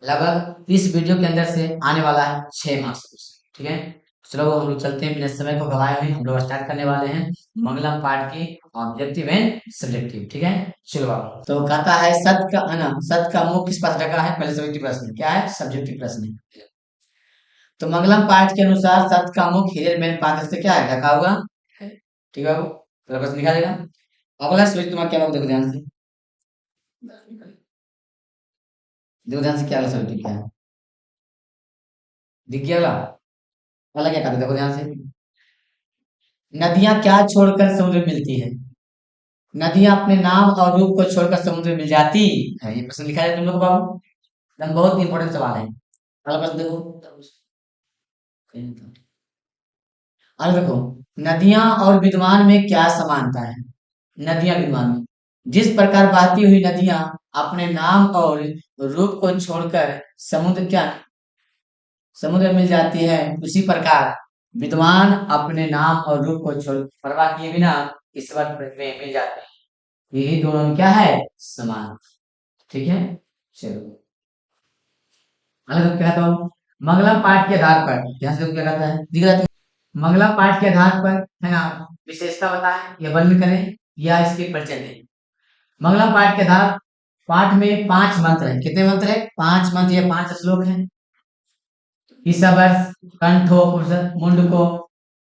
लगभग इस वीडियो के अंदर से आने वाला है 6 मार्क्स। ठीक है, चलो हम लोग चलते हैं, बिना समय को गवाए हुए हम लोग स्टार्ट करने वाले हैं मंगलम पाठ की ऑब्जेक्टिव एंड सब्जेक्टिव। ठीक है, चलो बाबू। तो कहता है सत का है ना, सत का मुख किस पात्र का है? पहले सब्जेक्टिव प्रश्न क्या है? सब्जेक्टिव प्रश्न है। तो मंगलम पाठ के अनुसार सत का मुख हिरण्मय पात्र से क्या है? ढका हुआ है। ठीक है बाबू, तो प्रश्न लिखा जाएगा। अगला सूची तुम्हारा क्या बाबू, देखो ध्यान से, देखो ध्यान से क्या अगला सब्जेक्टिव क्या है, दिख गया अगला? अगला क्या कहते हैं, देखो ध्यान से। नदियां क्या छोड़कर समुद्र में मिलती है? नदियां अपने नाम और रूप को छोड़कर समुद्र में मिल जाती है। ये प्रश्न लिखा है तुम लोग को बाबू, एकदम बहुत इंपॉर्टेंट सवाल है। अगला प्रश्न देखो, अगला देखो, नदियां और विद्वान में क्या समानता है? नदियां विद्वान में, जिस प्रकार बहती हुई नदियां अपने नाम और रूप को छोड़कर समुद्र क्या समुद्र में मिल जाती है, उसी प्रकार विद्वान अपने नाम और रूप को छोड़ परवाह किए बिना ईश्वर में मिल जाते हैं। यही दोनों में क्या है? समान। ठीक है, चलो अगला क्या कहता हूँ, मंगलम पाठ के आधार पर ध्यान से क्या कहता है, दिख रहा है? मंगलम पाठ के आधार पर है ना, विशेषता बताएं या वर्णन करें या इसके परिचय दें। मंगलम पाठ के आधार पाठ में 5 मंत्र है। कितने मंत्र है? 5 मंत्र या 5 श्लोक है। ईशावर्ष, कंठो, मुंडको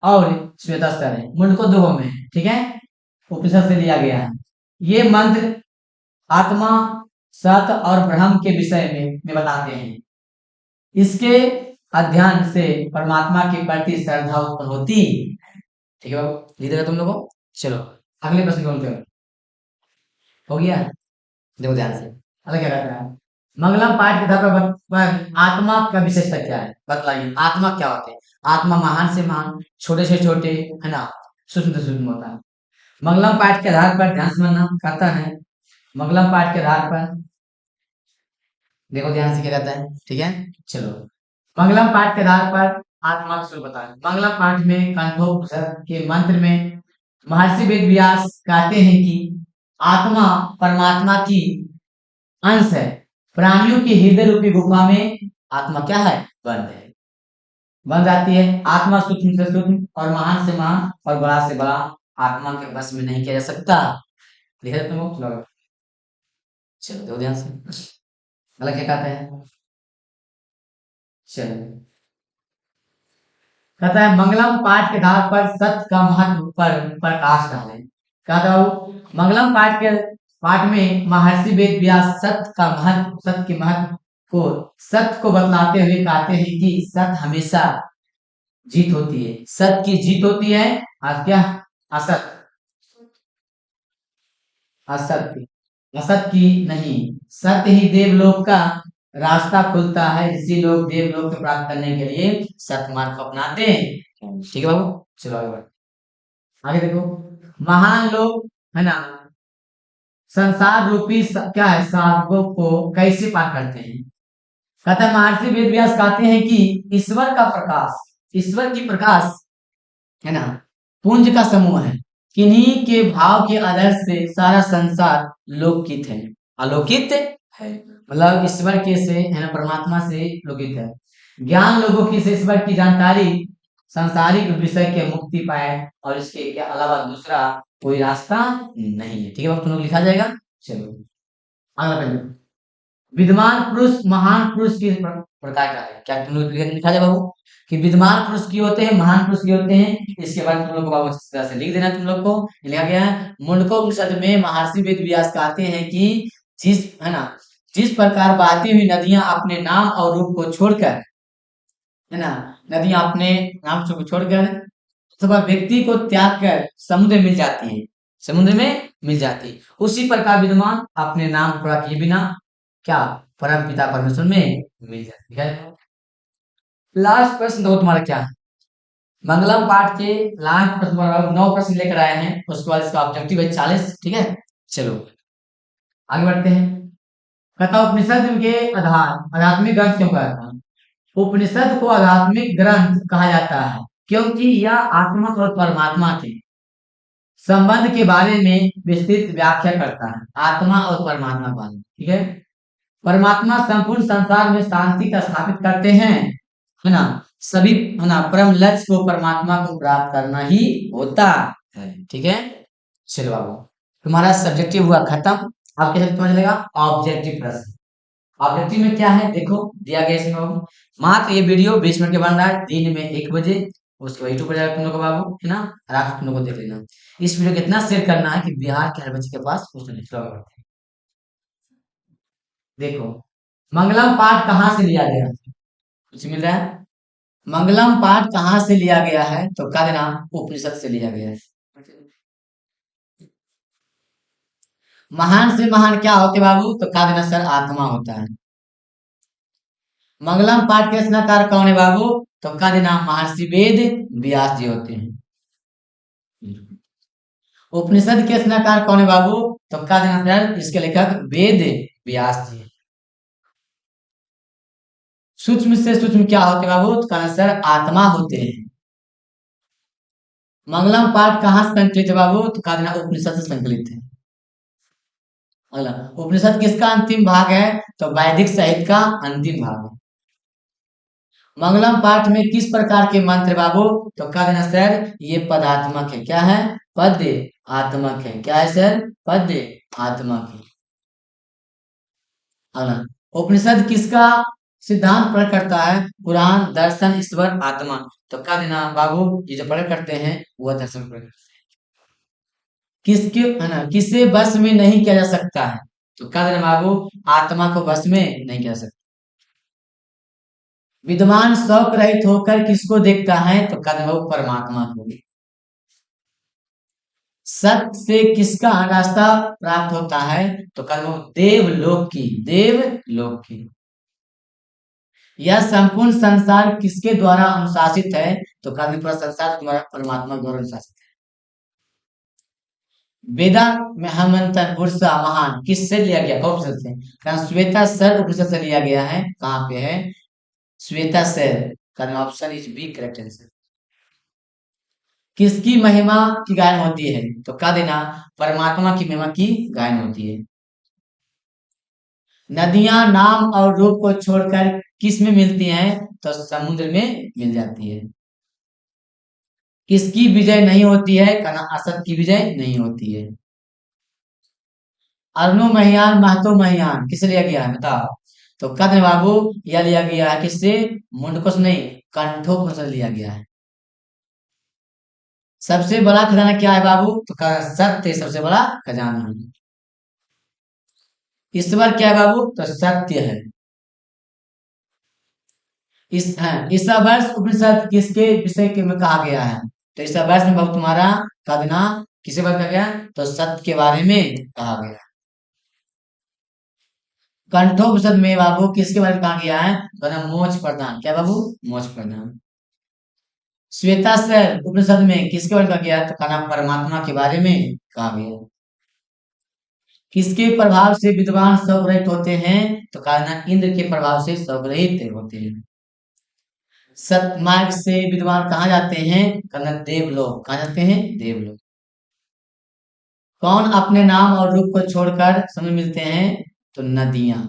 और श्वेतास्तर है। मुंडको 2 में है, ठीक है, उपनिषद से लिया गया है। ये मंत्र आत्मा, सत और ब्रह्म के विषय में बताते हैं। इसके अध्ययन से परमात्मा के प्रति श्रद्धा उत्पन्न होती है। ठीक है बाबू, लिख देगा तुम लोगों को। चलो अगले प्रश्न की ओर चलो। हो गया, देखो ध्यान से। अगला क्या कहता है, मंगलम पाठ के आधार पर आत्मा का विशेषता क्या है? बतलाइए, आत्मा क्या होते हैं? आत्मा महान से महान, छोटे से छोटे, है ना, सूक्ष्म से सूक्ष्म होता है। मंगलम पाठ के आधार पर ध्यान से मानना कहता है, मंगलम पाठ के आधार पर देखो ध्यान से क्या कहता है। ठीक है, चलो मंगलम पाठ के आधार पर आत्मा का स्वरूप बताएं। मंगलम पाठ में कंठोपनिषद के मंत्र में महर्षि वेद व्यास कहते हैं कि आत्मा परमात्मा की अंश है। प्राणियों की हृदय रूपी गुफा में आत्मा क्या है? बंद है, बन जाती है। आत्मा सूक्ष्म से सूक्ष्म और महान से महान और बड़ा से बड़ा आत्मा के बस में नहीं किया जा सकता। लिख रहे तुम लोग? चलो दो ध्यान से, अलग क्या कहते हैं। चलो कहता है मंगलम पाठ के आधार पर सत्य का महत्व पर प्रकाश डालें। कहता हूँ मंगलम पाठ के पाठ में महर्षि वेद व्यास सत्य का महत्व, सत्य के महत्व को, सत्य को बतलाते हुए कहते हैं कि सत्य हमेशा जीत होती है। सत्य की जीत होती है और क्या? असत, असत्य, असत की नहीं। सत्य ही देवलोक का रास्ता खुलता है, इसी लोग देवलोक को प्राप्त करने के लिए सत्य मार्ग को अपनाते हैं। ठीक है बाबू, चलो आगे बढ़ो। आगे देखो, महान लोग है ना, संसार रूपी क्या है, साधकों को कैसे पार करते हैं? कहता है महर्षि वेद व्यास कहते हैं कि ईश्वर का प्रकाश, ईश्वर की प्रकाश है ना, पुंज का समूह है। किन्हीं के भाव के आदर्श से सारा संसार लोकित है, अलौकित है। मतलब ईश्वर के से है ना, परमात्मा से लोकित है। ज्ञान लोगों की से ईश्वर की जानकारी सांसारिक विषय के मुक्ति पाए और इसके के अलावा दूसरा कोई रास्ता नहीं है। ठीक है, तुम लोग लिखा जाएगा। चलो अगला पेज, विद्वान पुरुष महान पुरुष की प्रकार क्या है? क्या तुम लोग लिखा जाए बाबू कि विद्वान पुरुष की होते हैं, महान पुरुष की होते हैं? इसके बाद तुम लोग को बाबू इस तरह से लिख देना। तुम लोग को लिखा गया है, मुंडको उपनिषद में महर्षि वेद व्यास कहते हैं कि जिस है ना, जिस प्रकार बहती हुई नदियां अपने नाम और रूप को छोड़कर, है ना, नदियां अपने नाम को छोड़कर अथवा व्यक्ति को त्याग कर समुद्र में मिल जाती है, समुद्र में मिल जाती है, उसी प्रकार विद्वान अपने नाम पूरा किए बिना क्या? परम पिता परमेश्वर में मिल जाती है। लास्ट प्रश्न दो तुम्हारा क्या है? मंगलम पाठ के लास्ट प्रश्न पर 9 प्रश्न लेकर आए हैं, उसके बाद इसका ऑब्जेक्टिव है 40। ठीक है, चलो आगे बढ़ते हैं। कथा उपनिषद के आधार आध्यात्मिक ग्रंथ क्यों कहता है? उपनिषद को आध्यात्मिक ग्रंथ कहा जाता है क्योंकि यह आत्मा और परमात्मा के संबंध के बारे में विस्तृत व्याख्या करता है। आत्मा और परमात्मा वाले, ठीक है, परमात्मा संपूर्ण संसार में शांति का स्थापित करते हैं, है ना। सभी, है ना, परम लक्ष्य को परमात्मा को प्राप्त करना ही होता है। ठीक है, चलो बाबू, तुम्हारा सब्जेक्टिव हुआ खत्म। अब कैसे तुम्हें चलेगा ऑब्जेक्टिव प्रश्न। ऑब्जेक्टिव में क्या है देखो, दिया गया इसमें बाबू, मात्र ये वीडियो 20 मिनट के बन रहा है, दिन में 1 बजे, उसके बाद यूट्यूब पर जाकर तुम लोग को बाबू, है ना, रात को तुम लोग को देख लेना। इस वीडियो को इतना शेयर करना है कि बिहार के हर बच्चे के पास कुछ नहीं चलो। देखो, मंगलम पाठ कहाँ से लिया गया, कुछ मिल रहा है। मंगलम पाठ कहाँ से लिया गया है, तो कह देना उपनिषद से लिया गया है। महान से महान क्या होते बाबू, तो कह देना सर आत्मा होता है। मंगलम पाठ के रचनाकार कौन है बाबू, तो कह देना महर्षि वेद व्यास जी होते हैं। उपनिषद के रचनाकार कौन है बाबू, तो कह देना सर इसके लेखक वेद व्यास जी। सूक्ष्म से सूक्ष्म क्या होते बाबू, तो कहना सर आत्मा होते हैं। मंगलम पाठ कहाँ से संकलित है बाबू, तो कह देना उपनिषद से संकलित है। अगला, उपनिषद किसका अंतिम भाग है, तो वैदिक साहित्य का अंतिम भाग है। मंगलम पाठ में किस प्रकार के मंत्र बाबू, तो कह देना सर ये पदात्मक है, क्या है, पद्य आत्मक है, क्या है सर, पद्य आत्मक है। अगला, उपनिषद किसका सिद्धांत प्रकट करता है, पुराण दर्शन ईश्वर आत्मा, तो कह देना बाबू ये जो प्रकट करते हैं वह दर्शन प्रकट करते हैं। किसके, है ना, किसे वश में नहीं किया जा सकता है, तो कह देना बाबू आत्मा को वश में नहीं किया जा सकता। विद्वान शौक रहित होकर किसको देखता है, तो कह देना बाबू परमात्मा को। सत्य से किसका रास्ता प्राप्त होता है, तो कह देना बाबू देवलोक की, देवलोक की। यह संपूर्ण संसार किसके द्वारा अनुशासित है, तो कह देना पूरा संसार तुम्हारा परमात्मा द्वारा अनुशासित है। वेदा में हमंतन पुरुषा महान किससे लिया गया, कौन से, कारण श्वेता सर उपनिषद से लिया गया है। कहाँ पे है, श्वेता सर, कारण option is B correct answer. किसकी महिमा की गायन होती है, तो कह देना परमात्मा की महिमा की गायन होती है। नदियां नाम और रूप को छोड़कर किस में मिलती हैं, तो समुद्र में मिल जाती है। किसकी विजय नहीं होती है, कहना असत की विजय नहीं होती है। अरुणो महियान महतो महियान किसे लिया गया है बताओ, तो कहते हैं बाबू यह लिया गया है किससे, मुंडकोश नहीं, कंठोप से लिया गया है। सबसे बड़ा खजाना क्या है बाबू, तो सत्य सबसे बड़ा खजाना है। ईश्वर क्या है बाबू, तो सत्य है। ईसा वर्ष उपनिषद किसके विषय के में कहा गया है, तो ईसा वर्ष में बाबू तुम्हारा कह देना किसे बारे में कहा गया, तो सत्य के बारे में कहा गया। कंठोपनिषद में बाबू किसके बारे में कहा गया है, तो ना मोक्ष प्रदान, क्या बाबू, मोक्ष प्रदान। श्वेताश्वर उपनिषद में किसके बारे में कहा गया, तो कहा परमात्मा के बारे में कहा गया। किसके प्रभाव से विद्वान शौकरहित होते हैं, तो कहा इंद्र के प्रभाव से शौकरहित होते हैं। सतमार्ग से विद्वान कहाँ जाते हैं, कहना देवलोक, कहाँ जाते हैं, देवलोक। कौन अपने नाम और रूप को छोड़कर समय मिलते हैं, तो नदियां।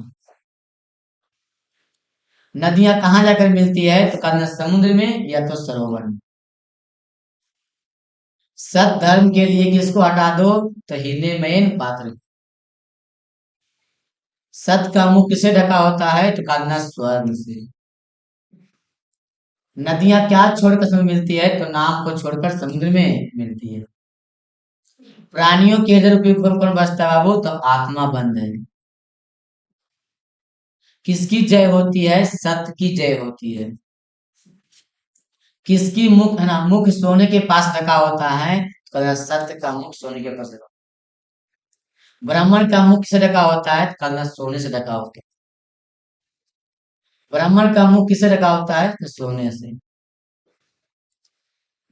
नदियां कहाँ जाकर मिलती है, तो कहना समुद्र में या तो सरोवर में। सत धर्म के लिए किसको हटा दो, तो हिरण्यमयन पात्र। सत का मुख किसे ढका होता है, तो कहना स्वर्ण से। नदियां क्या छोड़कर समय मिलती है, तो नाम को छोड़कर समुद्र में मिलती है। प्राणियों के जल उपयोग कौन कौन बचता है बाबू, तो आत्मा बंद है। किसकी जय होती है, सत्य की जय होती है। किसकी मुख, है ना, मुख सोने के पास ढका होता है, तो कहना सत्य का मुख सोने के पास ढका। ब्राह्मण का मुख किसे ढका होता है, तो कहना सोने से ढका होता है। ब्राह्मण का मुख किसे ढका होता है, तो सोने से।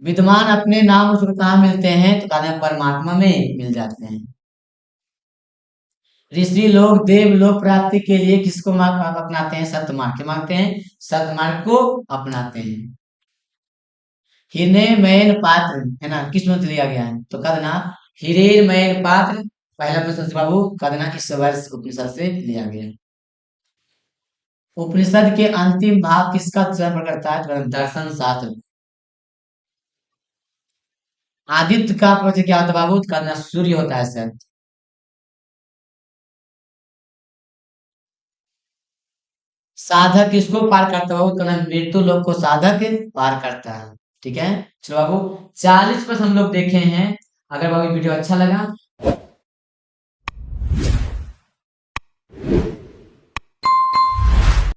विद्वान अपने नाम उसको कहाँ मिलते हैं, तो कहते हैं परमात्मा में मिल जाते हैं। ऋषि लोग देवलोक प्राप्ति के लिए किसको मार्ग अपनाते हैं, सत्य मार्ग के मांगते हैं, सत्य मार्ग को अपनाते हैं। हिरण्यमयन पात्र, है ना, किस में लिया गया है, तो कह देना हिरण्यमयन पात्र, पहला प्रश्न से बाबू कह देना इस वर्ष उपनिषद से लिया गया है। उपनिषद के अंतिम भाग किसका चर्चा करता है? तो दर्शन शास्त्र। आदित्य का प्रवचन क्या होता है बाबू? कहना सूर्य होता है सर। साधक किसको पार करता है बाबू? कहना मृत्यु लोक को साधक पार करता है। ठीक है, चलो बाबू 40% हम लोग देखे हैं। अगर बाबू वीडियो अच्छा लगा